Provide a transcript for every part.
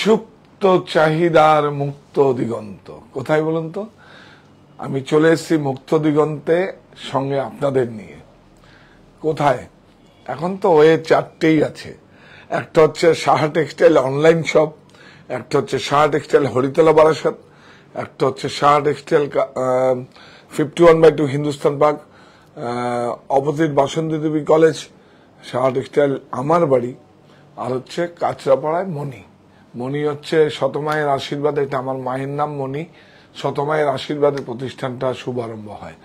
সুপ্ত চাহিদার মুক্ত দিগন্ত। কোথায় বলুন তো? আমি চলে এসেছি মুক্ত দিগন্তে সঙ্গে আপনাদের নিয়ে। কোথায়? এখন তো ওই চারটেই আছে। একটা হচ্ছে সাহা টেক্সটাইল অনলাইন শপ, একটা হচ্ছে সাহা টেক্সটাইল হরিতলা বারাসাত, একটা হচ্ছে Saha textile 51/2 Hindustan park, opposite Basanti Debi college, Saha textile আমার বাড়ি, আর হচ্ছে কাঁচরাপাড়ায় মণি। মণি হচ্ছে শতমায়ের আশীর্বাদ, এটা আমার মায়ের নাম মণি। শতমায়ের আশীর্বাদে প্রতিষ্ঠানটা শুভারম্ভ হয়।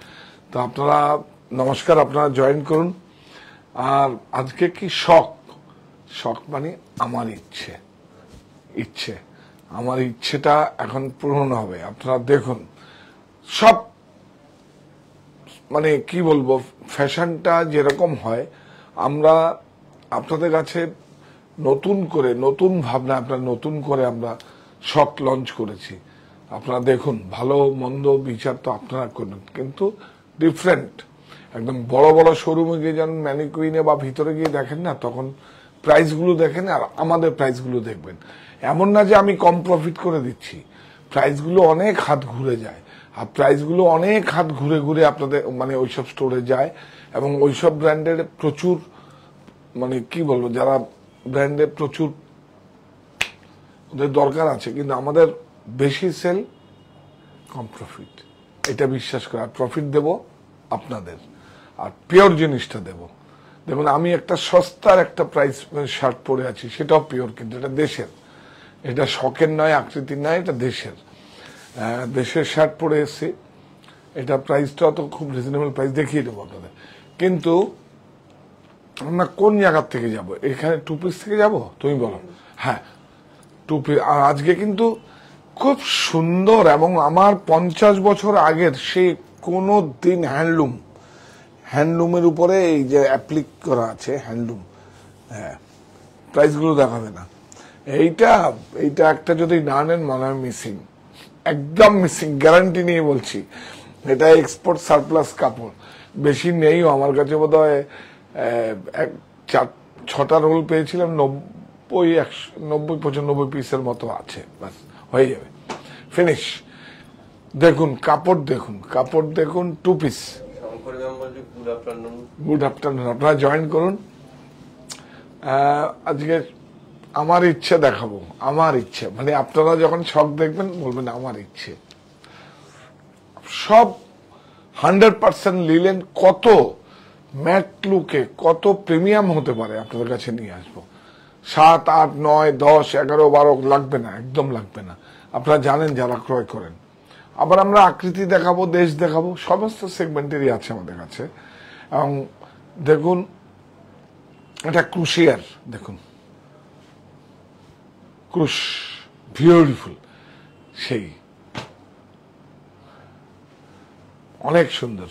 তো আপনারা নমস্কার, আপনারা জয়েন করুন। আর আজকে কি শখ মানে আমার ইচ্ছে আমার ইচ্ছেটা এখন পূরণ হবে। আপনারা দেখুন, সব মানে কি বলবো, ফ্যাশনটা যেরকম হয়, আমরা আপনাদের কাছে নতুন করে, নতুন ভাবনা, আপনার নতুন করে আমরা শখ লঞ্চ করেছি। আপনারা দেখুন, ভালো মন্দ বিচার তো আপনারা করবেন, কিন্তু ডিফারেন্ট। একদম বড় বড় শোরুমে গিয়ে যেন ম্যানিকুইনে বা ভিতরে গিয়ে দেখেন না, তখন প্রাইসগুলো দেখেন আর আমাদের প্রাইসগুলো দেখবেন। এমন না যে আমি কম প্রফিট করে দিচ্ছি, প্রাইসগুলো অনেক হাত ঘুরে যায়। আর প্রাইসগুলো অনেক হাত ঘুরে ঘুরে আপনাদের মানে ওইসব স্টোরে যায়, এবং ওইসব ব্র্যান্ডের প্রচুর মানে কি বলবো, যারা ব্র্যান্ডে প্রচুর ওদের দরকার আছে, কিন্তু আমাদের বেশি সেল, কম প্রফিট। এটা বিশ্বাস করে আর প্রফিট দেব আপনাদের, আর পিওর জিনিসটা দেব। দেখুন, আমি একটা সস্তার একটা প্রাইস শার্ট পরে আছি, সেটাও পিওর, কিন্তু এটা দেশের, এটা শখের নয়, আকৃতির নয়, এটা দেশের শার্ট পরে এসেছি। এটা প্রাইসটাও তো খুব রিজনেবল প্রাইস, দেখিয়ে দেবো আপনাদের। কিন্তু আমরা কোন জায়গার থেকে যাব? এখানে টু পিস থেকে যাব, তুমি বলো। হ্যাঁ, টু পিস। আর আজকে কিন্তু খুব সুন্দর, এবং আমার 50 বছর আগের সেই কোনো দিন হ্যান্ডলুমের উপরে এই যে অ্যাপ্লিক করা আছে হ্যান্ডলুম। হ্যাঁ, প্রাইসগুলো দেখাবে না। এইটা একটা যদি না নেন, মনে হয় মিসিং, একদম মিসিং, গ্যারান্টি নিয়ে বলছি। এটা এক্সপোর্ট সারপ্লাস কাপড়, বেশি নেই আমার কাছে। বোধ হয় 4-6টা রোল পেয়েছিলাম, 90-95 পিসের মতো আছে, বাস হয়ে যাবে, ফিনিশ। দেখুন কাপড়, দেখুন টু পিস। গুড আফটারনুন, আপনারা জয়েন করুন। আজকে আমার ইচ্ছে দেখাবো, আমার ইচ্ছে মানে আপনারা যখন শখ দেখবেন বলবেন আমার ইচ্ছে। সব 100% লিলেন, কত ম্যাট লুকে কত প্রিমিয়াম হতে পারে আপনাদের কাছে নিয়ে আসবো। 7, 8, 9, 10, 11, 12 লাগবে না, একদম লাগবে না। আপনারা জানেন যারা ক্রয় করেন। আবার আমরা আকৃতি দেখাবো, দেশ দেখাবো, সমস্ত সেগমেন্টেরই আছে আমাদের কাছে। এবং দেখুন, এটা ক্রুশিয়ার, দেখুন ক্রুশ, বিউটিফুল, সেই অনেক সুন্দর।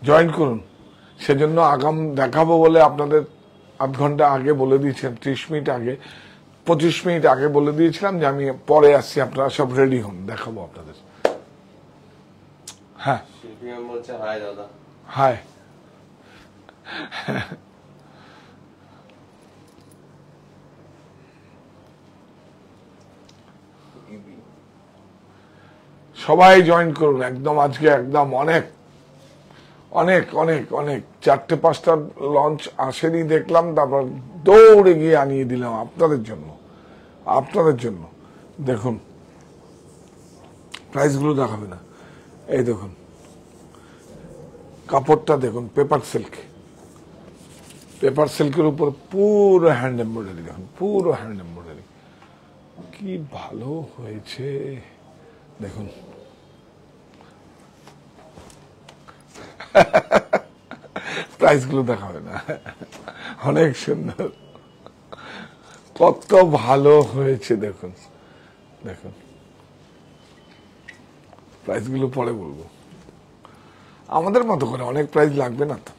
জয়েন করুন। সেজন্য আগাম দেখাবো বলে আপনাদের আধ ঘন্টা আগে বলে দিয়েছিলাম, 30 মিনিট আগে, 25 মিনিট আগে বলে দিয়েছিলাম যে আমি পরে আসছি, আপনারা সব রেডি হন, দেখাবো আপনাদের। হ্যাঁ, হাই। সবাই জয়েন করুন একদম। আজকে একদম অনেক অনেক অনেক অনেক 4-5টা লঞ্চ আসেনি দেখলাম, তারপর দৌড়ে গিয়ে আনিয়ে দিলাম আপনাদের জন্য। দেখুন প্রাইসগুলো দেখাবে না, এই দেখুন কাপড়টা দেখুন, পেপার সিল্কের উপর পুরো হ্যান্ড এমব্রয়ডারি, দেখুন পুরো হ্যান্ড এমব্রয়ডারি, কি ভালো হয়েছে দেখুন। প্রাইসগুলো দেখাবে না, অনেক সুন্দর, কত ভালো হয়েছে দেখুন। প্রাইসগুলো পরে বলবো, আমাদের মতো করে অনেক প্রাইস লাগবে না তো,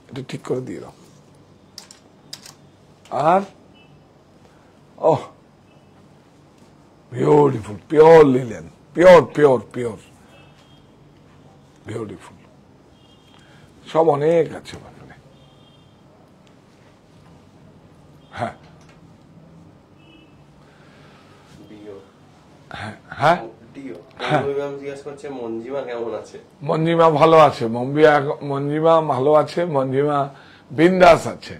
এটা ঠিক করে দিয়ে দাও। আর beautiful, pure linen, pure beautiful, সব অনেক আছে বাজারে। হ্যাঁ, হ্যাঁ মঞ্জিমা ভালো আছে, মঞ্জিমা ভালো আছে, মঞ্জিমা বিন্দাস আছে।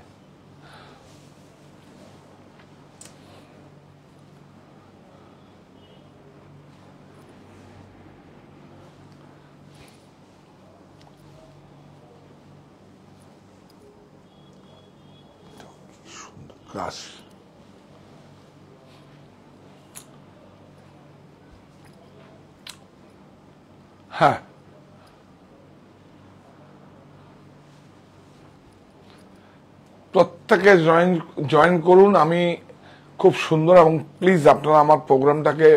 ক্রাশ হ্যাঁ প্রত্যেকে জয়েন করুন। আমি খুব সুন্দর, এবং প্লিজ আপনারা আমার প্রোগ্রামটাকে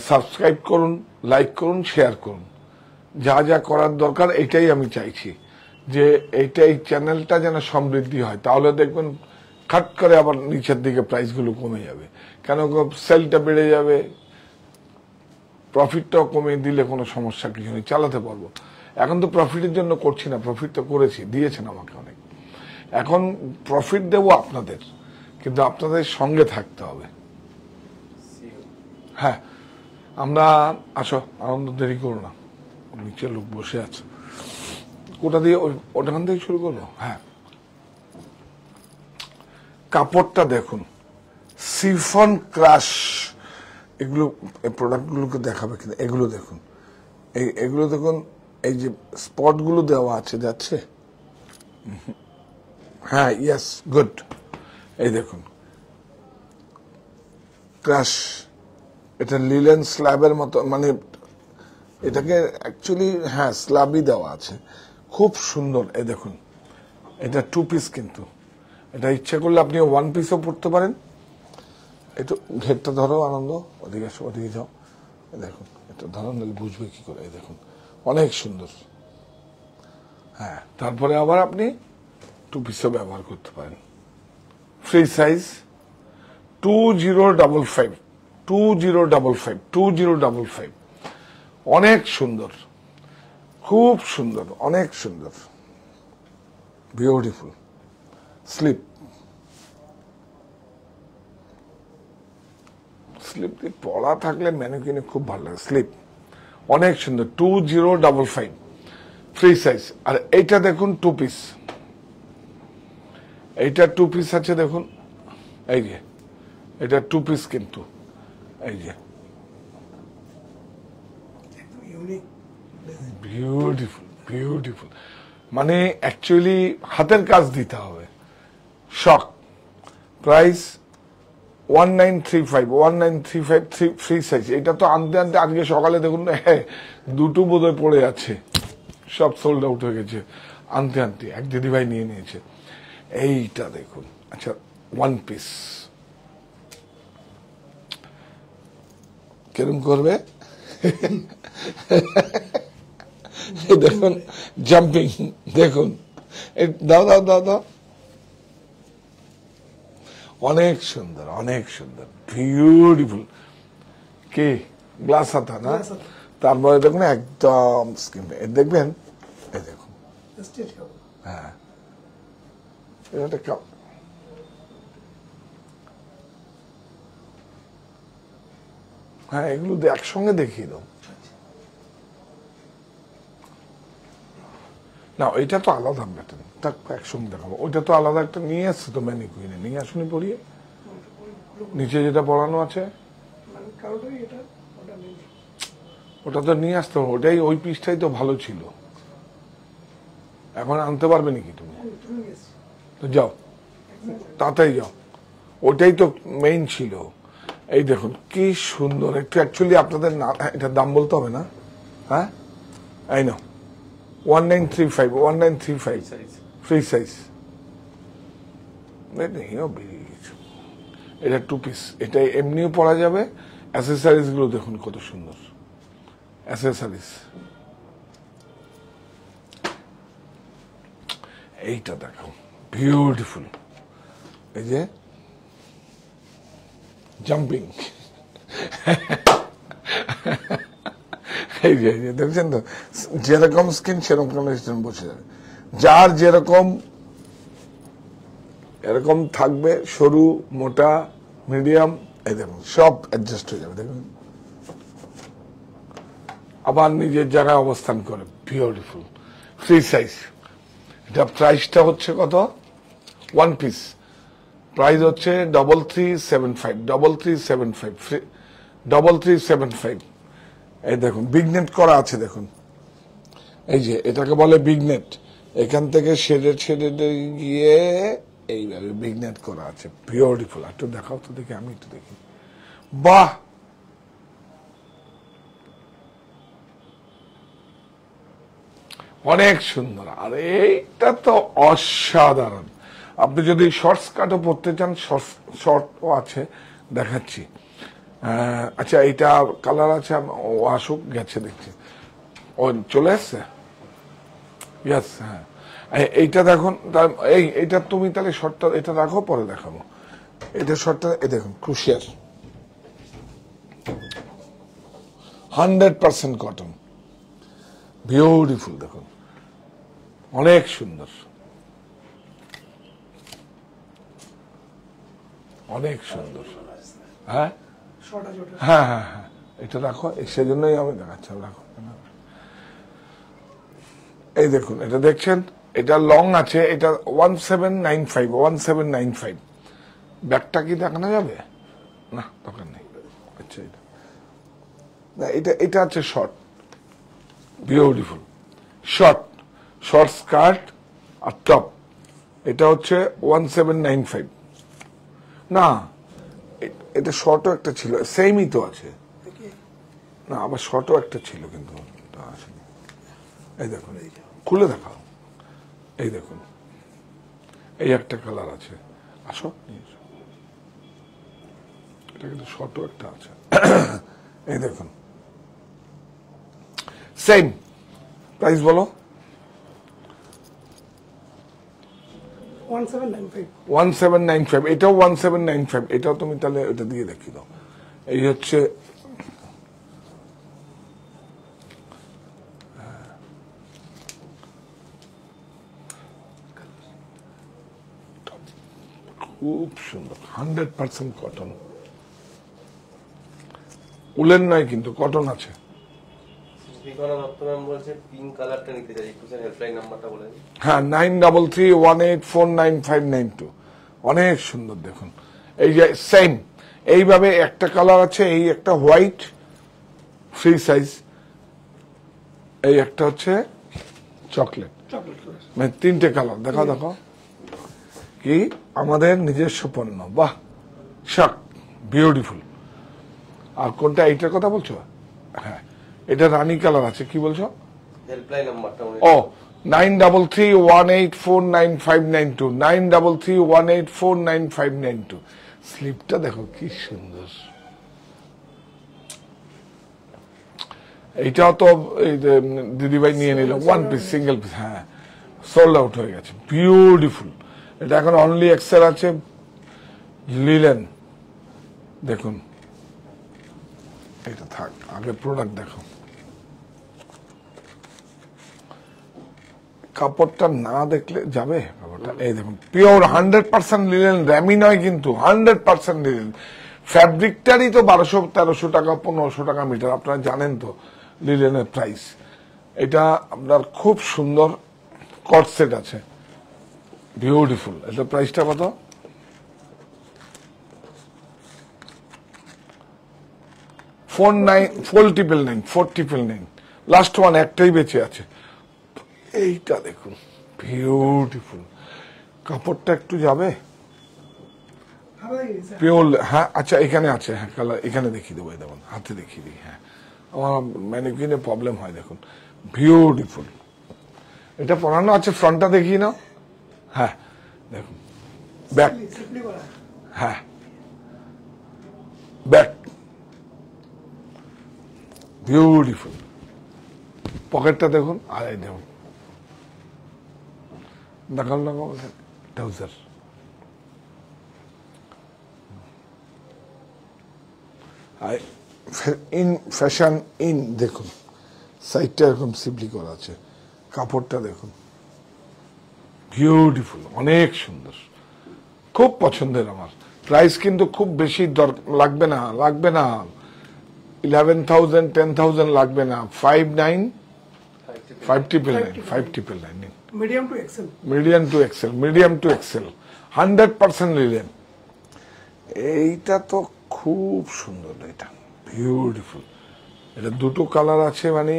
সাবস্ক্রাইব করুন, লাইক করুন, শেয়ার করুন। যা যা করার দরকার এটাই আমি চাইছি, যে এই চ্যানেলটা যেন সমৃদ্ধি হয়। তাহলে দেখবেন খাট করে আবার নিচের দিকে প্রাইসগুলো কমে যাবে, কেন সেলটা বেড়ে যাবে, প্রফিটটাও কমিয়ে দিলে কোনো সমস্যা কিছু নেই, চালাতে পারবো। এখন তো প্রফিটের জন্য করছি না, প্রফিট তো করেছি, দিয়েছেন আমাকে অনেক। এখন প্রফিট দেবো আপনাদের, কিন্তু আপনাদের সঙ্গে থাকতে হবে। হ্যাঁ আমরা আসো, আনন্দ দেরি করো না, নিচে লোক বসে আছে। ওটা দিয়ে ওটাখান থেকে শুরু করবো। হ্যাঁ কাপড়টা দেখুন, সিফন ক্রাশ, এগুলো প্রোডাক্টগুলোকে দেখাবে কিনা, এগুলো দেখুন, এগুলো দেখুন, এই যে স্পটগুলো দেওয়া আছে, যাচ্ছে? হ্যাঁ ইয়েস গুড। এই দেখুন ক্রাশ, এটা লিলেন স্ল্যাবের মতো, মানে এটাকে অ্যাকচুয়ালি হ্যাঁ স্ল্যাবই দেওয়া আছে, খুব সুন্দর। এই দেখুন এটা 2 পিস, কিন্তু এটা ইচ্ছা করলে আপনি 1 পিসও পড়তে পারেন। একটু ঘেরটা ধরো আনন্দ, ওদিকে আসো, ওদিকে যাও। দেখুন এটা ধরো, নাহলে বুঝবে কি করে। এই দেখুন অনেক সুন্দর। হ্যাঁ তারপরে আবার আপনি 2 পিসও ব্যবহার করতে পারেন। ফ্রি সাইজ 2055, 2055, 2055, অনেক সুন্দর, খুব সুন্দর, অনেক সুন্দর, বিউটিফুল। স্লিপ দিয়ে পলা থাকলে ম্যানিকিনে খুব ভালো লাগে। স্লিপ অনেক সুন্দর, 2055, ফ্রি সাইজ। আর এইটা দেখুন 2 পিস, এইটা 2 পিস আছে দেখুন, এই যে এটা 2 পিস, কিন্তু এই যে বিউটিফুল, বিউটিফুল। মানে অ্যাকচুয়ালি হাতের কাজ দিতে হবে। শক প্রাইস 1935, 1935 ফ্রি সাইজ। এটা তো আনতে আনতে আজকে সকালে দেখুন দুটো বোধহয় পড়ে আছে, সব সোল্ড আউট হয়ে গেছে আনতে আনতে, এক দিদিভাই নিয়ে নিয়েছে। এইটা দেখুন, আচ্ছা 1 পিস কিরম করবে দেখুন, জাম্পিং দেখুন, দাও দাও দাও দাও, অনেক সুন্দর, অনেক সুন্দর, বিউটিফুল। কি গ্লাস হাতা না? তারপরে দেখুন একদম স্কিন দেখবেন, এই দেখুন, হ্যাঁ এটা হ্যাঁ এগুলো একসঙ্গে দেখিয়ে দাও না, ওইটা তো আলাদা ব্যাটার, একসঙ্গে দেখাবো। ওইটা তো আলাদা একটা নিয়ে আসছে তো, ম্যানিকুইনে নিয়ে আসুনি পরিয়ে, নিচে যেটা পড়ানো আছে ওটা তো নিয়ে আসতে হবে। ওটাই, ওই পিসটাই তো ভালো ছিল। এখন আনতে পারবে নাকি তুমি? তো যাও তাড়াতাড়ি যাও, ওটাই তো মেইন ছিল। এই দেখুন কি সুন্দর। একটু অ্যাকচুয়ালি আপনাদের এটার দাম বলতে হবে না? হ্যাঁ এই নাও, 1935, 1935 ফ্রি সাইজ। এটা 2 পিস, এটা এমনিও পরা যাবে। অ্যাসেসরিজ গুলো দেখুন কত সুন্দর অ্যাসেসরিজ। এইটা দেখো বিউটিফুল, এই যে জাম্পিং, এই যে দেখছেন তো, যেরকম স্কিন সেরকম বসে যাবে। যার যেরকম এরকম থাকবে, সরু মোটা মিডিয়াম, এই দেখুন সব অ্যাডজাস্ট হয়ে যাবে। দেখুন আবার নিজের জায়গায় অবস্থান করে, বিউটিফুল ফ্রি সাইজ। এটা প্রাইসটা হচ্ছে কত? ওয়ান পিস প্রাইস হচ্ছে 3375, 3375, 3375। এই দেখুন বিগনেট করা আছে, দেখুন এই যে এটাকে বলে বিগনেট, এখান থেকে শেডে গিয়ে এইভাবে বিগনেট করা আছে, বিউটিফুল। একটু দেখাও তো দেখি, আমি একটু দেখি। বাহ, অনেক সুন্দর। আর এইটা তো অসাধারণ। আপনি যদি শর্টস কাটও পড়তে চান, শর্টও আছে, দেখাচ্ছি। আচ্ছা, এইটা কালার আছে, ও আসুক, গেছে দেখছি, ও চলে আসছে। ইয়েস, হ্যাঁ, এইটা দেখুন। এইটা তুমি তাহলে শর্টটা এটা রাখো, পরে দেখাবো। এটা শর্টটা, এই দেখুন, ক্রুশিয়ার 100% কটন, বিউটিফুল। দেখুন অনেক সুন্দর, অনেক সুন্দর। হ্যাঁ হ্যাঁ হ্যাঁ হ্যাঁ, এটা রাখো, সেজন্যই আমি দেখাচ্ছি, রাখো। এই দেখুন, এটা দেখছেন, এটা লং আছে, এটা 1795, 1795। ব্যাগটা কি দেখানো যাবে? না, দরকার নেই। আচ্ছা, এটা না, এটা আছে short, beautiful short, short skirt আর টপ। এটা হচ্ছে 1795। না, এটা শর্টও একটা ছিল, সেমই তো আছে না, আবার শর্টও একটা ছিল, কিন্তু এই দেখুন, খুলে দেখাও। এই দেখুন, এই একটা কালার আছে, আসো, এটা কিন্তু শর্টও একটা আছে। এই দেখুন, সেম প্রাইস বলো। 1795, এটাও 1795, এটাও তুমি তাহলে এটা দিয়ে দেখি দাও। এই হচ্ছে খুব সুন্দর, 100% কটন, উলেন নয় কিন্তু, কটন আছে। হ্যাঁ, 9331849592। অনেক সুন্দর, দেখুন এই যে সেম এইভাবে একটা কালার আছে, এই একটা হোয়াইট ফ্রি সাইজ, এই একটা হচ্ছে চকলেট, মানে তিনটে কালার। দেখাও দেখো, কি আমাদের নিজস্ব পণ্য, বাহ, শাক, বিউটিফুল। আর কোনটা, এইটার কথা বলছো? হ্যাঁ, এটা রানী কালার আছে, কি বলছো? ও, 9331849592, 9331849592। স্লিপটা দেখো কি সুন্দর। এইটাও তো দিদিভাই নিয়ে নিল, ওয়ান পিস, সিঙ্গেল পিস। হ্যাঁ, সোল্ড আউট হয়ে গেছে, বিউটিফুল। এটা এখন অনলি এক্সেল আছে, লিলেন। দেখুন, এটা থাক, আগে প্রোডাক্ট দেখো। কাপড়টা না দেখলে যাবে কাপড়টা। এই দেখুন, পিওর 100% লিলেন, র্যামি নয় কিন্তু, 100% লিলেন। ফ্যাব্রিকটারই তো 1200-1300 টাকা, 1500 টাকা মিটার, আপনারা জানেন তো লিলেনের প্রাইস। এটা আপনার খুব সুন্দর কট সেট আছে, বিউটিফুল। এটা প্রাইসটা কত? 499, লাস্ট ওয়ান, একটাই বেঁচে আছে। এইটা দেখুন, বিউটিফুল। কাপড়টা একটু যাবে, পিওর। হ্যাঁ, আচ্ছা, এখানে আছে, হ্যাঁ কালার, এখানে দেখিয়ে দেবো, দেখুন হাতে দেখিয়ে দিই। হ্যাঁ, আমার ম্যানিকুইনে প্রবলেম হয়, দেখুন বিউটিফুল। এটা পরানো আছে, ফ্রন্টটা দেখিয়ে নাও। হ্যাঁ, দেখুন ব্যাক, হ্যাঁ ব্যাক, বিউটিফুল। পকেটটা দেখুন, আর এই দেখুন, দেখাল না ট্রাউজার। ইন ফ্যাশন ইন, দেখুন সাইডটা এরকম সিম্পলি করা আছে, কাপড়টা দেখুন, বিউটিফুল, অনেক সুন্দর, খুব পছন্দের আমার। প্রাইস কিন্তু খুব বেশি লাগবে না, 11,000 10,000 লাগবে না, 5,999 medium to XL, medium to XL 100% linen. এইটা তো খুব সুন্দর, এটা বিউটিফুল। এটা দুটো কালার আছে, মানে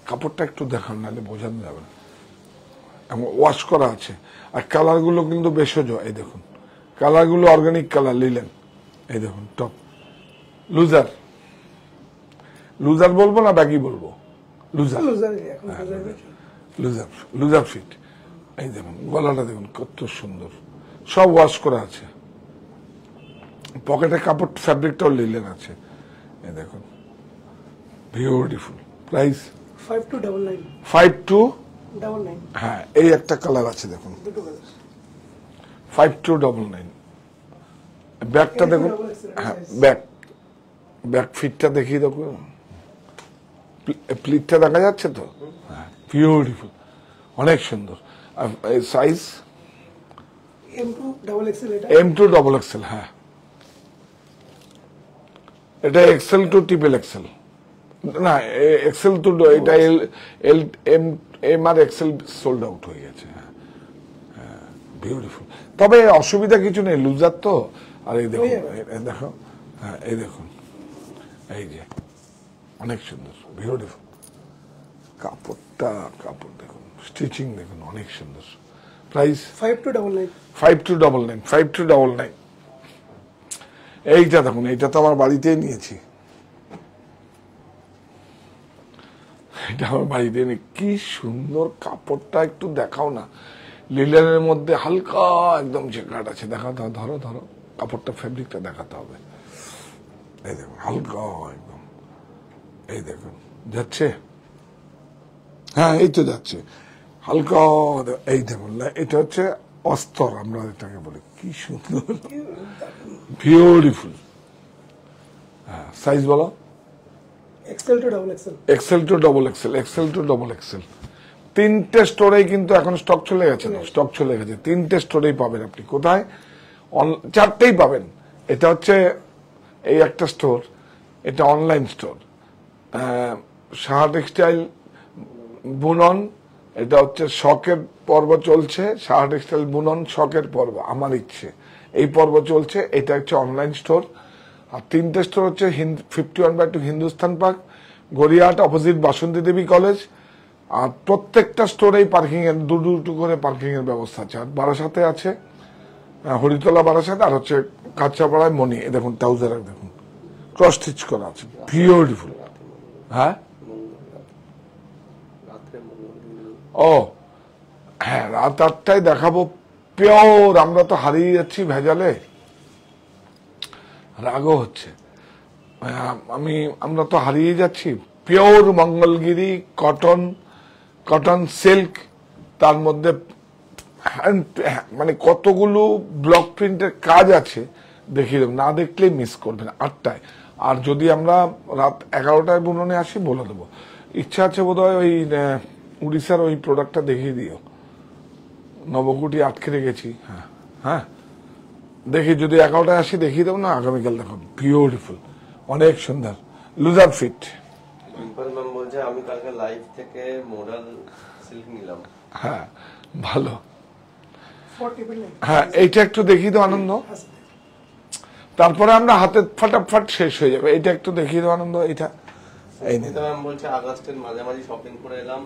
কাপড়টা একটু দেখান, নাহলে বোঝানো যাবে না। ওয়াশ করা আছে, আর কালারগুলো কিন্তু ভেষজ। এই দেখুন কালারগুলো অর্গানিক কালার লিলেন। এই দেখুন টপ লুজার, লুজার বলবো না ব্যাগি বলবো? Looser, looser fit. এই দেখুন গলাটা দেখুন কত সুন্দর, সব ওয়াশ করা আছে। পকেটে কাপড় ফ্যাব্রিকটাও লিলেন আছে। এই দেখুন বিউটিফুল। প্রাইস 5299। হ্যাঁ, এই একটা কালার আছে দেখুন, দুটো কালার, 5299। ব্যাগটা দেখুন, হ্যাঁ ব্যাক ফিটটা দেখিয়ে দেখুন, প্লিটটা দেখা যাচ্ছে তো, বিউটিফুল, অনেক সুন্দর। সাইজ M2XL, হ্যাঁ এটা এক্সেল টু ট্রিপল এক্সেল, না এক্সেল টু, এটা M R Excel sold out হয়ে গেছে। হ্যাঁ বিউটিফুল, তবে অসুবিধা কিছু নেই, লুজার তো। আর এই দেখুন, দেখো, হ্যাঁ এই দেখুন, এই যে অনেক সুন্দর বিউটিফুল কাপড়টা, কাপড় দেখুন, স্টিচিং দেখুন অনেক সুন্দর। প্রাইস 5299। এইটা দেখুন, এইটা তো আমার বাড়িতেই নিয়েছি, এটা আমার বাড়িতে নিয়ে, কি সুন্দর কাপড়টা, একটু দেখাও না। লিলেনের মধ্যে হালকা একদম চেকাট আছে, দেখাতে হবে, ধরো ধরো কাপড়টা, ফেব্রিকটা দেখাতে হবে। এই দেখুন হালকা একদম, এই দেখুন যাচ্ছে, হ্যাঁ এই তো যাচ্ছে হালকা। এই দেখুন এটা হচ্ছে অস্তর, আমরা এটাকে বলি, কি সুন্দর বিউটিফুল। হ্যাঁ সাইজ বলো? XL to double XL. তিনটে স্টোরেই কিন্তু এখন স্টক চলে গেছে, না স্টক চলে গেছে, তিনটে স্টোরেই পাবেন আপনি। কোথায়? চারটেই পাবেন। এটা হচ্ছে এই একটা স্টোর, এটা অনলাইন স্টোর সাহা টেক্সটাইল বুনন, এটা হচ্ছে শখের পর্ব চলছে, সাহা টেক্সটাইল বুনন শখের পর্ব, আমার ইচ্ছে এই পর্ব চলছে। এটা হচ্ছে অনলাইন স্টোর। আর তিনটে স্টোর হচ্ছে 51/2 Hindustan park, Gariahat, opposite Basanti Debi college. আর প্রত্যেকটা স্টোরেই পার্কিং এর দুটো করে পার্কিং এর ব্যবস্থা আছে। আর বারাসাতে আছে, হরিতলা বারাসাতে, আর হচ্ছে কাঁচাপাড়ায় মনি। দেখুন ট্রাউজার দেখুন ক্রস স্টিচ করা আছে, বিউটিফুল। হ্যাঁ ও হ্যাঁ, রাত 8টায় দেখাবো পিওর। আমরা তো হারিয়ে যাচ্ছি ভেজালে, রাগও হচ্ছে, আমরা তো হারিয়ে যাচ্ছি। পিওর মঙ্গলগিরি কটন সিল্ক, তার মধ্যে মানে কতগুলো ব্লক প্রিন্টের কাজ আছে, দেখিয়ে দেবো, না দেখলেই মিস করবেন 8টায়। আর যদি আমরা রাত 11টায় বুননে আসি বলে দেবো। ইচ্ছা আছে বোধহয় ওই উড়িষ্যার ওই প্রোডাক্টটা দেখিয়ে দিও, নবকুটি আটকে রেখেছি। হ্যাঁ হ্যাঁ দেখি, যদি 11টায় আসি দেখিয়ে দেবো, না আগামীকাল দেখো, বিউটিফুল অনেক সুন্দর লুজার ফিট। বলছে আমি কালকে লাইভ থেকে মডেল সিল্ক নিলাম। হ্যাঁ ভালো, হ্যাঁ এইটা একটু দেখিয়ে দাও আনন্দ, তারপরে আমরা হাতে ফাটাফাট শেষ হয়ে যাবে। এইটা একটু দেখিয়ে দাও আনন্দ, এইটা এই বলছে আগস্টের মাঝামাঝি শপিং করে এলাম,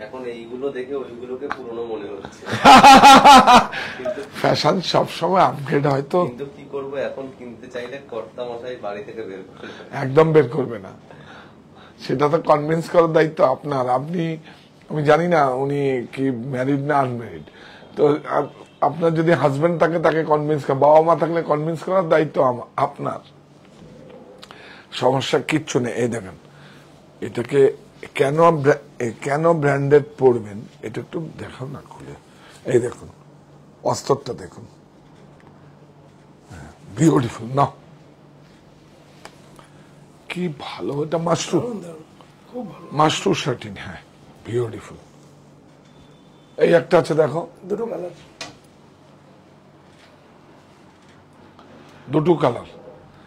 এখন এইগুলো দেখে ওইগুলোকে পুরনো মনে হচ্ছে। ফ্যাশন সবসময় আপগ্রেড হয় তো, কিন্তু কি করবো, এখন কিনতে চাইলে কর্তা মশাই বাড়ি থেকে বের করবে, একদম বের করবে না। সেটা তো কনভিন্স করার দায়িত্ব আপনার। আপনি, আমি জানি না উনি কি ম্যারিড না আনম্যারিড, তো আপনার যদি হাজবেন্ড থাকে তাকে কনভিন্স করা, বাবা মা থাকলে কনভিন্স করার দায়িত্ব আপনার। সমস্যা কিচ্ছু নেই। এই দেখেন, এটাকে কেন ব্র্যান্ডেড পড়বেন, এটা একটু দেখাও না খুলে। এই দেখুন অস্তরটা দেখুন, বিউটিফুল না, কি ভালো। এটা মাশরু শার্টিন, হ্যাঁ বিউটিফুল। এই একটা আছে দেখো, দুটো কালার,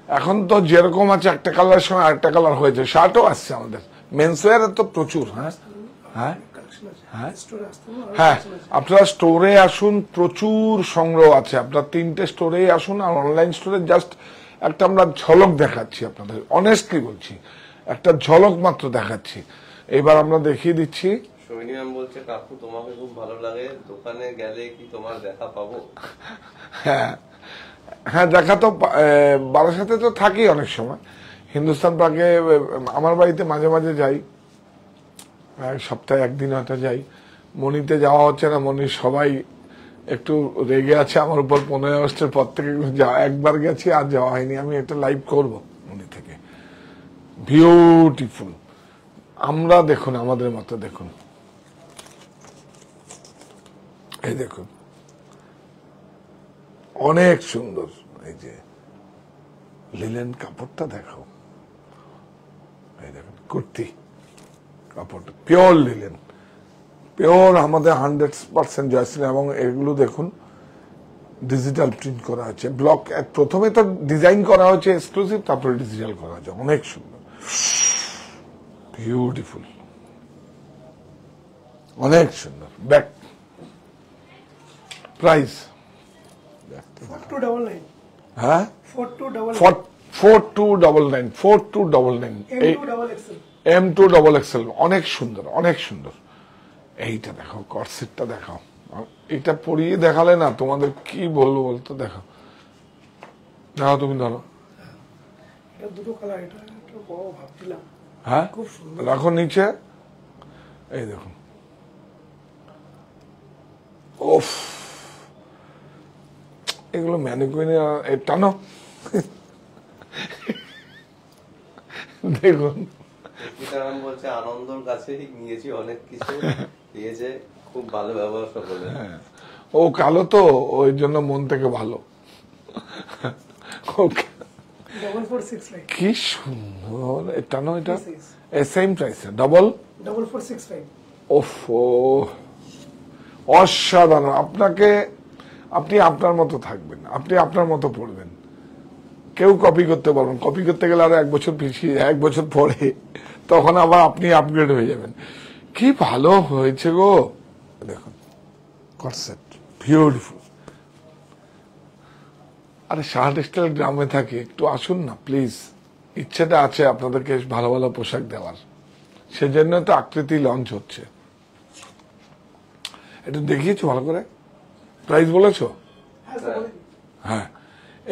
এখন তো যেরকম আছে একটা কালারের সঙ্গে আরেকটা কালার হয়েছে, শার্টও আসছে আমাদের। মেন্সওয়্যার তো প্রচুর। হ্যাঁ হ্যাঁ কালেকশন আছে হ্যাঁ স্টোরে আসতে হবে, আর হ্যাঁ, collection আছে। আপনারা স্টোরে আসুন, প্রচুর সংগ্রহ আছে। আপনার 3টে স্টোরে আসুন, আর অনলাইন স্টোরে জাস্ট একটা আমরা ঝলক দেখাচ্ছি আপনাদের, অনেস্টলি বলছি, একটা ঝলক মাত্র দেখাচ্ছি। এবার আমরা দেখিয়ে দিচ্ছি। সোহিনী ম্যাম বলছে কাকু তোমাকে খুব ভালো লাগে, দোকানে গেলে কি তোমার দেখা পাবো? হ্যাঁ হ্যাঁ, দেখা তো বারাসাতে তো থাকি অনেক সময়। হিন্দুস্তান পার্কে আমার বাড়িতে মাঝে মাঝে যাই, সপ্তাহে একদিন হয়তো যাই। মণিতে যাওয়া হচ্ছে না, মণি সবাই একটু রেগে আছে আমার উপর। 15 আগস্টের পর থেকে একবার গেছি, আর যাওয়া হয়নি। আমি একটা লাইভ করব মণি থেকে। বিউটিফুল। আমরা দেখুন আমাদের মতো দেখুন, এই দেখুন অনেক সুন্দর। এই যে লিলেন কাপড়টা দেখাও, এই দেখুন কুর্তি কাপড়টা পিওর লিলেন, পিওর আমাদের 100% জয়শ্রী। এবং এগুলো দেখুন ডিজিটাল প্রিন্ট করা হয়েছে, ব্লক। প্রথমে তো ডিজাইন করা হয়েছে এক্সক্লুসিভ, তারপরে ডিজিটাল করা হয়েছে। অনেক সুন্দর, বিউটিফুল, অনেক সুন্দর। ব্যাক প্রাইস 4299 হ্যাঁ 4299 4299 4299 M2 double XL M2 double XL। অনেক সুন্দর, অনেক সুন্দর। এইটা দেখো, কর্সেটটা দেখাও। এটা পরিয়ে দেখালে না তোমাদের কি বলবো বলতো। দেখাও দেখো, তুমি ধরো। এটা দুটো কালার, এটা একটু বড় ভাবছিলাম। হ্যাঁ খুব সুন্দর। রাখো নিচে, এই দেখুন। ওফ, এগুলো ম্যানিকুইনে টানো। দেখুন সীতারাম বলছে আনন্দর কাছে নিয়েছি অনেক কিছু, দিয়েছে খুব ভালো ব্যবহার সকলে। ও কালো তো, ওই জন্য মন থেকে ভালো। ওকে, 4465 কি সুন্দর। এটা নয়, এটা This is same price, double. 4465 ওফো, অসাধারণ। আপনি আপনার মতো থাকবেন, আপনি আপনার মতো পড়বেন। কেউ কপি করতে পারবেন, কপি করতে গেলে আরো 1 বছর পিছিয়ে, 1 বছর পরে তখন আবার আপনি আপগ্রেড হয়ে যাবেন। কি ভালো হয়েছে গো, দেখুন কনসেপ্ট বিউটিফুল। আরে শাহ টেক্সটাইল গ্রামে থাকে, একটু আসুন না প্লিজ। ইচ্ছেটা আছে আপনাদেরকে ভালো ভালো পোশাক দেওয়ার, সেজন্য তো আকৃতি লঞ্চ হচ্ছে। এটা দেখিয়েছো ভালো করে, প্রাইস বলেছো? হ্যাঁ স্যার বলেন। হ্যাঁ,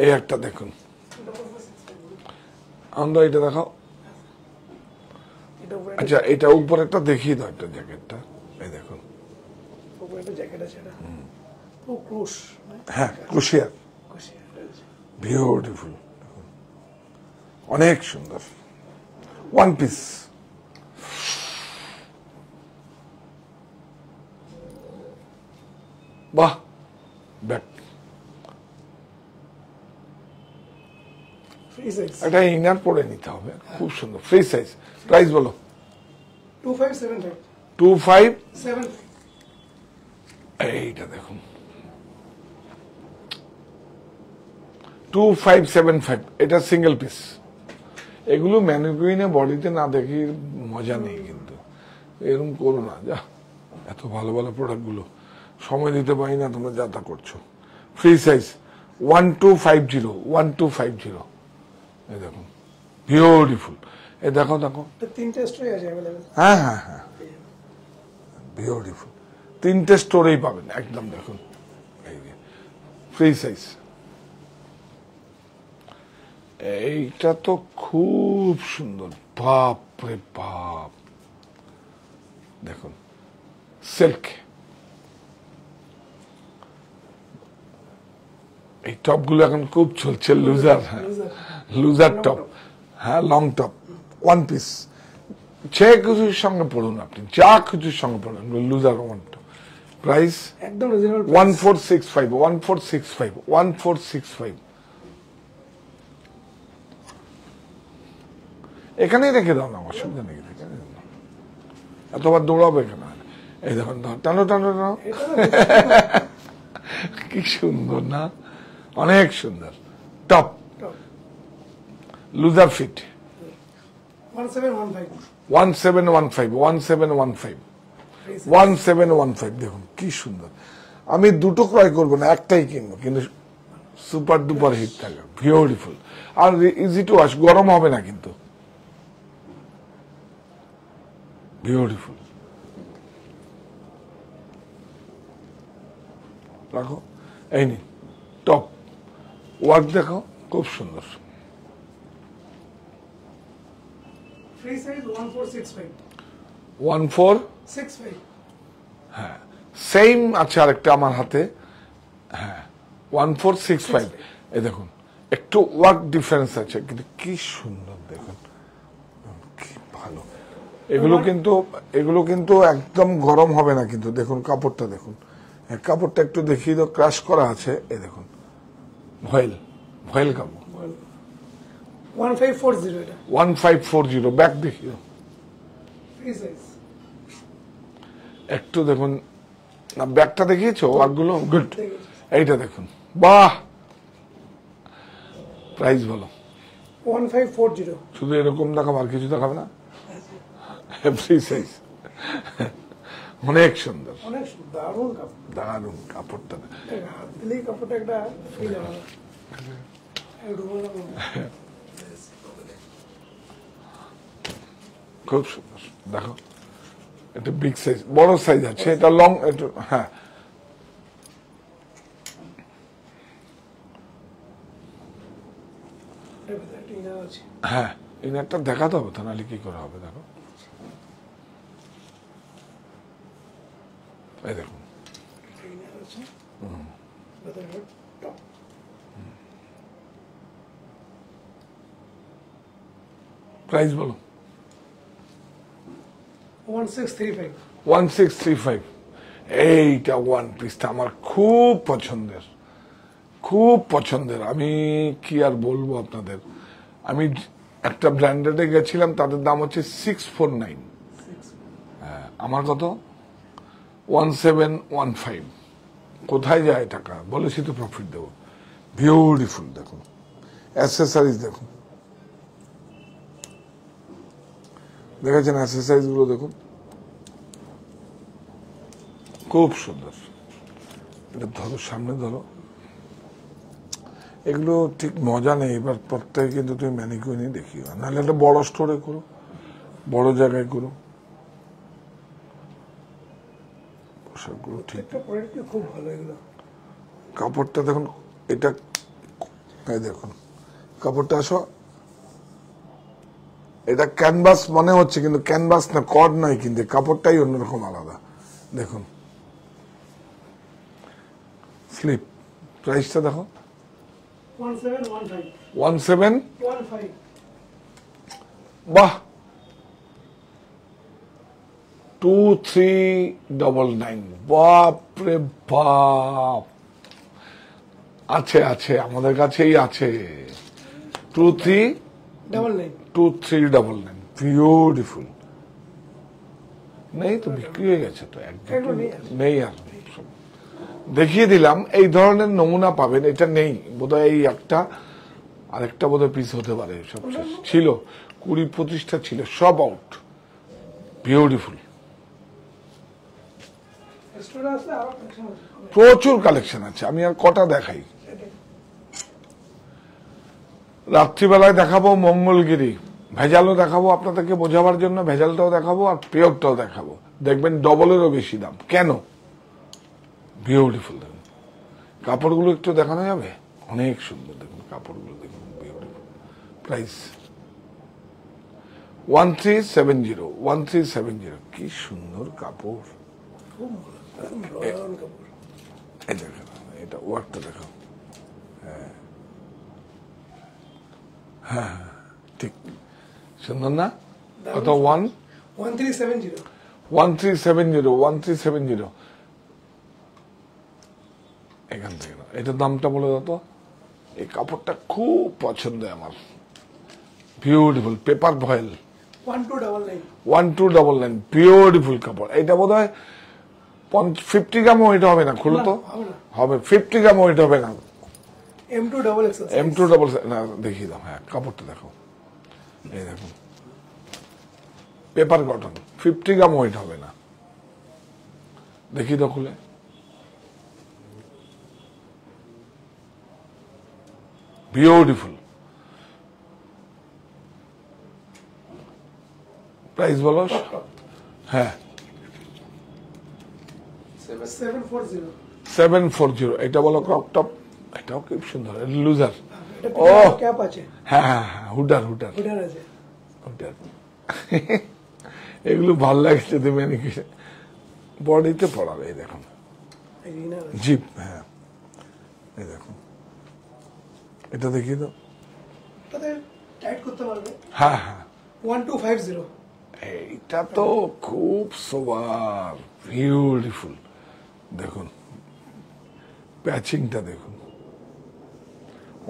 এই একটা দেখুন। 4465 আমরা এটা দেখাও। এটা উপরে আচ্ছা, এটা উপরে একটা দেখিয়ে দাও, একটা জ্যাকেটটা। এই দেখুন, উপরে একটা জ্যাকেট আছে, এটা ও ক্রুশ। হ্যাঁ ক্রুশিয়ার, বিউটিফুল, অনেক সুন্দর। ওয়ান পিস, বাহ। ব্যাক, ফ্রি সাইজ একটা ইনার পরে নিতে হবে, খুব সুন্দর। ফ্রি সাইজ, প্রাইস বলো? 2575 25। 7 এইটা দেখুন 2575, এটা সিঙ্গেল পিস। এগুলো ম্যানিকুইনে বডিতে না দেখি মজা নেই, কিন্তু এরকম করো না। যা, এত ভালো ভালো প্রোডাক্ট গুলো সময় দিতে পারি না, তোমরা যা তা করছো। Free size 1250, 1250। এই দেখুন বিউটিফুল। এই দেখো দেখো, তিনটে স্টোরে আছে अवेलेबल। হ্যাঁ হ্যাঁ হ্যাঁ, বিউটিফুল। 3টে স্টোরেই পাবেন একদম। দেখুন এই যে ফ্রি সাইজ। এইটা তো খুব সুন্দর, বাপ রে বাপ। দেখুন সিল্ক, এই টপ গুলো এখন খুব চলছে, লুজার। হ্যাঁ, লুজার টপ, হ্যাঁ লং টপ, ওয়ান পিস। যে কিছুর সঙ্গে পড়ুন, আপনি যা কিছুর সঙ্গে পড়ুন, লুজার ওয়ান টপ। প্রাইস একদম রিজনেবল 1465, 1465, 1465। এখানেই রেখে দাও না, অসুবিধা নেই, এখানে রেখে দাও। এতবার দৌড়াবো এখানে। এই দেখুন, টানো টানো টানো, কি সুন্দর না, অনেক সুন্দর টপ। লুজার ফিট 1715 1715 1715 দেখুন কি সুন্দর। আমি দুটো ক্রয় করবো না, একটাই কিনবো, কিন্তু সুপার ডুপার হিট থাকে, বিউটিফুল আর ইজি টু ওয়াশ, গরম হবে না কিন্তু, বিউটিফুল। রাখো, এই নি টপ ওয়ার্ক দেখো, খুব সুন্দর। ফ্রি সাইজ 1465 1465 হ্যাঁ সেম আছে আরেকটা আমার হাতে, হ্যাঁ 1465। এই দেখুন একটু ওয়ার্ক ডিফারেন্স আছে, কিন্তু কি সুন্দর দেখুন, কি ভালো। এগুলো কিন্তু একদম গরম হবে না কিন্তু, দেখুন কাপড়টা দেখুন, কাপড়টা একটু দেখিয়ে দাও, ক্রাশ করা আছে, এই দেখুন ভয়েল কাপড় 1540 এটা 1540 ব্যাক দেখিও, ফ্রি সাইজ একটু দেখুন না, ব্যাগটা দেখিয়েছো ওয়ার্কগুলো, গুড। এইটা দেখুন, বাহ, প্রাইস বলো। 1540 শুধু এরকম দেখাবো, আর কিছু দেখাবে না? ফ্রি সাইজ, অনেক সুন্দর, অনেক দারুণ কাপড়, দারুণ কাপড়টা, হাত দিলেই কাপড়টা একটা ফিল আলাদা। খুব সুন্দর। দেখো এটা বিগ সাইজ, বড় সাইজ আছে, এটা লং একটু, হ্যাঁ হ্যাঁ ইনারটা দেখাতে হবে, তা নাহলে কি করে হবে। দেখো এই দেখুন, প্রাইস বলো। 1635 1635। এইটা ওয়ান পিসটা আমার খুব পছন্দের, খুব পছন্দের। আমি কি আর বলবো আপনাদের, আমি একটা ব্র্যান্ডেডে গেছিলাম, তাদের দাম হচ্ছে 649, আমার কত 1715। কোথায় যায় টাকা, বলেছি তো প্রফিট দেবো। বিউটিফুল দেখুন, অ্যাক্সেসরিজ দেখুন, দেখেছেন অ্যাক্সেসরিজ গুলো দেখুন, খুব সুন্দর। এটা ধরো, সামনে ধরো, এগুলো ঠিক মজা নেই। এবার প্রত্যেকে কিন্তু তুমি ম্যানিকুইনই দেখিও, নাহলে একটা বড় স্টোরে করো, বড় জায়গায় করো, পোশাকগুলো ঠিক। খুব ভালো এগুলো, কাপড়টা দেখুন, এটা দেখুন কাপড়টা, আসো, এটা ক্যানভাস মনে হচ্ছে, কিন্তু ক্যানভাস না, কড নয়, কিন্তু কাপড়টাই অন্যরকম আলাদা। দেখুন স্লিপ, প্রাইসটা দেখো 1715 বাহ, 2399, বাপরে বাপ, আছে আছে আমাদের কাছেই আছে, 2399, বিউটিফুল। নেই তো, বিক্রি হয়ে গেছে তো, একদম নেই আর। দেখিয়ে দিলাম, এই ধরনের নমুনা পাবেন, এটা নেই বোধহয়, এই একটা আরেকটা বোধহয় পিস হতে পারে, সব শেষ ছিল, 20-25টা ছিল, সব আউট। বিউটিফুল, প্রচুর কালেকশন আছে, আমি আর কটা দেখাই। রাত্রিবেলায় দেখাবো মঙ্গলগিরি, ভেজালও দেখাবো আপনাদেরকে বোঝাবার জন্য, ভেজালটাও দেখাবো আর পিওরটাও দেখাবো, দেখবেন ডবলেরও বেশি দাম। কেন? বিউটিফুল। দেখুন কাপড়গুলো একটু দেখানো যাবে, অনেক সুন্দর, দেখুন কাপড়গুলো দেখুন, বিউটিফুল। প্রাইস 1370, কি সুন্দর কাপড়। এটা ওয়ার্কটা দেখাও, হ্যাঁ ঠিক, সুন্দর না? কত? 1370, এখান থেকে না, এটার দামটা বলে দাও তো। এই কাপড়টা খুব পছন্দ আমার, বিউটিফুল, পেপার ভয়েল, 1299, বিউটিফুল কাপড়। এটা বোধ হয় 50 গ্রামও এটা হবে না, খুলো তো, হবে 50 গ্রামও এটা হবে না, M2 ডাবল, না দেখিয়ে দাও, হ্যাঁ কাপড়টা দেখো, এই দেখুন পেপার কটন, 50 গ্রাম ওয়েট হবে না। দেখি তো খুলে, বিউটিফুল। প্রাইস বলো। হ্যাঁ 740 740। এটা বলো ক্রপ টপ, এটাও খুব সুন্দর, লুজার। ও ক্যাপ আছে, হ্যাঁ হ্যাঁ হ্যাঁ, হুডার হুডার হুডার আছে। হুডার। এগুলো ভাল লাগে যদি ম্যানিকুইন বডিতে পড়াবে। এই দেখুন ইনার আছে। জিপ, হ্যাঁ এই দেখুন, এটা দেখি তো। তাতে টাইট করতে পারবে। হ্যাঁ হ্যাঁ 1250। এইটা তো খুব সোবার, বিউটিফুল। দেখুন প্যাচিংটা দেখুন,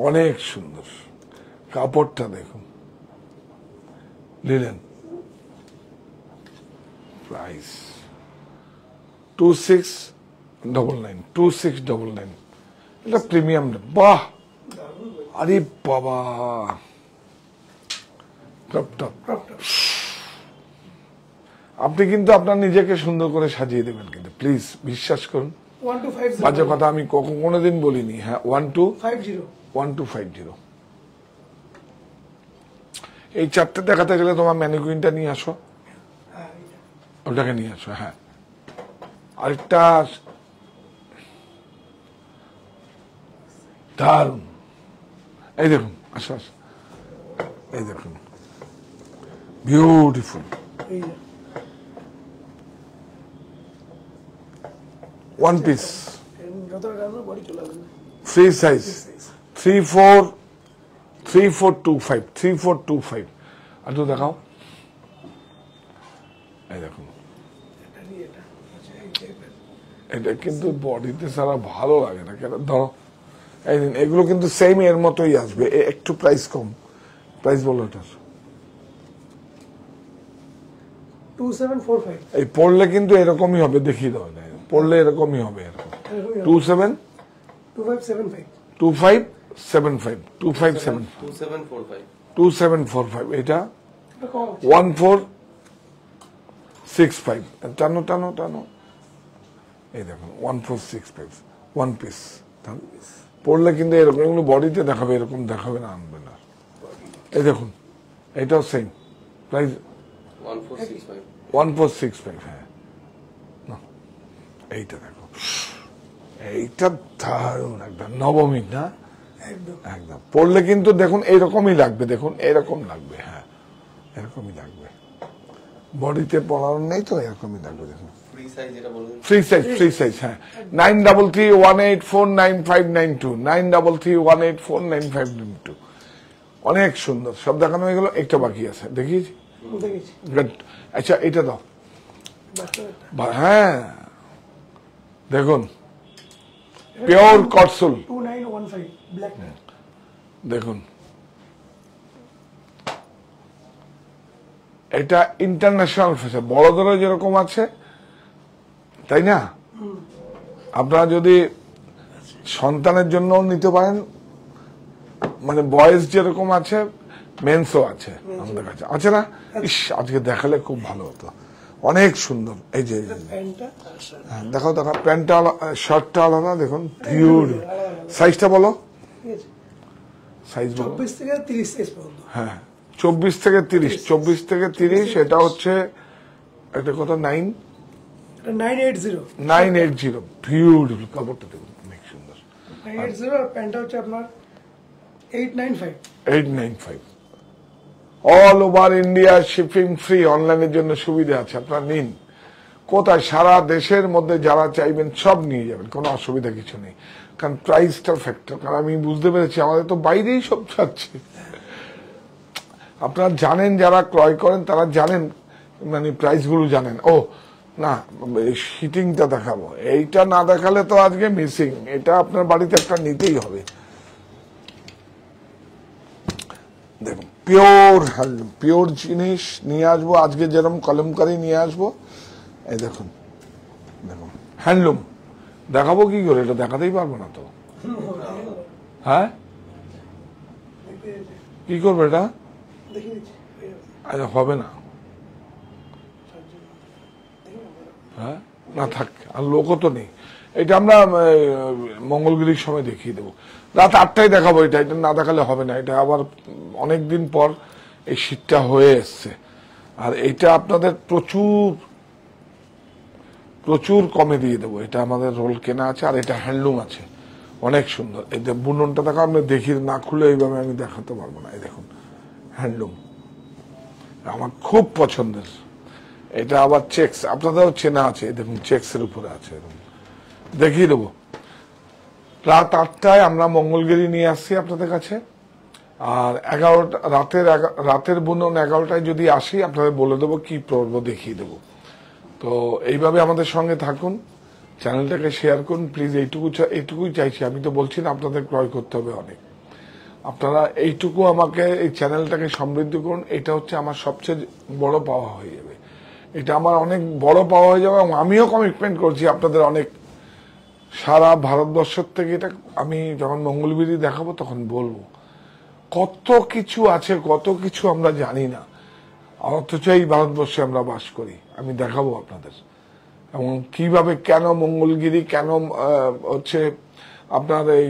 অনেক সুন্দর। কাপড়টা দেখুন, লিনেন। প্রাইস 2699, 2699। এটা প্রিমিয়াম। বাহ, আরে বাবা, টপ টপ। Crop top. আপনি কিন্তু আপনার নিজেকে সুন্দর করে সাজিয়ে দেবেন, কিন্তু প্লিজ বিশ্বাস করুন, 1250। বাজে কথা আমি কোনোদিন বলিনি। হ্যাঁ 50। 1250। এই চারটে দেখাতে গেলে তোমার ম্যানিকুইনটা নিয়ে আসো, হ্যাঁ এটা। ওটাকে নিয়ে আসো। হ্যাঁ আরেকটা দারুন, এই দেখুন, আসো আসো, এই দেখুন বিউটিফুল। এই যে ওয়ান পিস, যত টাকা বডি চলে আসবে। Free size, 3425, 3425। আর তো দেখাও, এই দেখুন, এটা নিয়ে এটা আচ্ছা এই টাইপের। এটা কিন্তু বডিতে ছাড়া ভালো লাগে না। কেন ধরো, এই দিন এগুলো কিন্তু সেম এর মতোই আসবে, একটু প্রাইস কম। প্রাইস বলো এটার। 2745। এই পড়লে কিন্তু এরকমই হবে, দেখিয়ে দাও না, পড়লে এরকমই হবে, এরকম 2575। 2575, 2745 2745। এটা এটা কম আছে। 1465। টানো টানো টানো, এই দেখুন 1465, ওয়ান পিস। পড়লে কিন্তু এরকম, এগুলো বডিতে দেখাবে, এরকম দেখাবে না, আনবে না। এই দেখুন, এটাও সেম প্রাইস, 1465 1465। হ্যাঁ না, এইটা দেখো, এইটা দারুণ একদম নবমী না, একদম একদম। পড়লে কিন্তু দেখুন এইরকমই লাগবে, দেখুন এরকম লাগবে। হ্যাঁ এরকমই লাগবে, বডিতে পড়ানো নেই তো, এরকমই লাগবে। দেখুন ফ্রি সাইজ যেটা বললেন, ফ্রি সাইজ, ফ্রি সাইজ। হ্যাঁ 9331849592, 9331849592। অনেক সুন্দর, সব দেখানো হয়ে গেল, একটা বাকি আছে, দেখিয়েছি। দেখেছি। Good. আচ্ছা এটা দাও। বাচ্চাটা হ্যাঁ দেখুন, পিওর কটসুল, 2915 ব্ল্যাক। দেখুন এটা ইন্টারন্যাশনাল ফ্যাশন, বড়দেরও যেরকম আছে, তাই না? আপনারা যদি সন্তানের জন্য নিতে পারেন, মানে বয়েজ যেরকম আছে, মেন্সও আছে আমাদের কাছে, আছে না? ইস, আজকে দেখালে খুব ভালো হতো, অনেক সুন্দর। এই যে প্যান্টটা হ্যাঁ, দেখাও দেখাও, প্যান্টটা শার্টটা আলাদা, দেখুন বিউটিফুল। সাইজটা বলো, ঠিক আছে, সাইজ বলো। 24 থেকে 30 সাইজ পর্যন্ত। হ্যাঁ 24 থেকে 30, 24 থেকে 30। এটা হচ্ছে একটা কথা, 9 এটা 980 980। বিউটিফুল, কাপড়টা দেখুন অনেক সুন্দর। 980 আর প্যান্টটা হচ্ছে আপনার 895। 895। All over India shipping free, অনলাইনের জন্য সুবিধা আছে, আপনারা নিন। কোথায়, সারা দেশের মধ্যে যারা চাইবেন সব নিয়ে যাবেন, কোনো অসুবিধা কিছু নেই। কারণ প্রাইসটা ফ্যাক্টর, কারণ আমি বুঝতে পেরেছি আমাদের তো বাইরেই সব যাচ্ছে। আপনারা জানেন, যারা ক্রয় করেন তারা জানেন, মানে প্রাইসগুলো জানেন। ও না, হিটিংটা দেখাবো, এইটা না দেখালে তো আজকে মিসিং। এটা আপনার বাড়িতে একটা নিতেই হবে। দেখুন পিওর হ্যান্ডলুম, পিওর জিনিস নিয়ে আসবো আজকে, যেরকম কলমকারি নিয়ে আসবো। এই দেখুন, দেখুন হ্যান্ডলুম দেখাবো কি করে, এটা দেখাতেই পারবো না তো। হ্যাঁ কি করবে এটা? দেখিয়ে দিচ্ছি। হবে না, হ্যাঁ না থাক, আর লোকও তো নেই। এটা আমরা মঙ্গলগিরির সময় দেখিয়ে দেবো, রাত 8টায় দেখাবো। এটা এটা না দেখালে হবে না, এটা আবার অনেকদিন পর এই শীতটা হয়ে এসছে। আর এটা আপনাদের প্রচুর প্রচুর কমে দিয়ে দেবো। এটা আমাদের রোল কেনা আছে, আর এটা হ্যান্ডলুম আছে, অনেক সুন্দর। এই যে বুননটা দেখো, আপনি দেখি না খুলে এইভাবে আমি দেখাতে পারবো না। এই দেখুন হ্যান্ডলুম, আমার খুব পছন্দের। এটা আবার চেক্স, আপনাদেরও চেনা আছে, এই দেখুন চেক্সের উপরে আছে, এরকম দেখিয়ে দেবো। রাত 8টায় আমরা মঙ্গলগিরি নিয়ে আসছি আপনাদের কাছে। আর 11টা রাতের বুনন 11টায় যদি আসি, আপনাদের বলে দেবো কি পরবো, দেখিয়ে দেবো। তো এইভাবে আমাদের সঙ্গে থাকুন, চ্যানেলটাকে শেয়ার করুন প্লিজ। এইটুকুই চাইছি। আমি তো বলছি না আপনাদের ক্রয় করতে হবে অনেক, আপনারা এইটুকু আমাকে, এই চ্যানেলটাকে সমৃদ্ধ করুন। এটা হচ্ছে আমার সবচেয়ে বড় পাওয়া হয়ে যাবে, এটা আমার অনেক বড় পাওয়া হয়ে যাবে। এবং আমিও কমিটমেন্ট করছি আপনাদের অনেক, সারা ভারতবর্ষের থেকে। এটা আমি যখন মঙ্গলগিরি দেখাবো তখন বলবো কত কিছু আছে, কত কিছু আমরা জানি না, অথচ এই ভারতবর্ষে আমরা বাস করি। আমি দেখাবো আপনাদের, এবং কিভাবে, কেন মঙ্গলগিরি, কেন হচ্ছে আপনার এই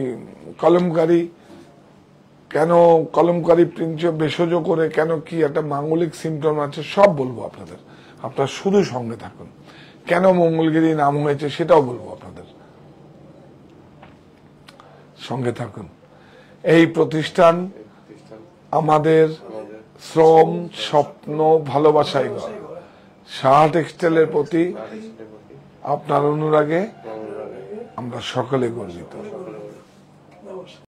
কলমকারী, কেন কলমকারী প্রিন্স ভেষজ করে, কেন কি একটা মাঙ্গলিক সিমটম আছে, সব বলবো আপনাদের। আপনারা শুধু সঙ্গে থাকুন। কেন মঙ্গলগিরি নাম হয়েছে সেটাও বলবো আপনাদের, সঙ্গে থাকুন। এই প্রতিষ্ঠান আমাদের শ্রম, স্বপ্ন, ভালোবাসায় গড়া। সাহা টেক্সটাইলের প্রতি আপনার অনুরাগে আমরা সকলে গর্বিত।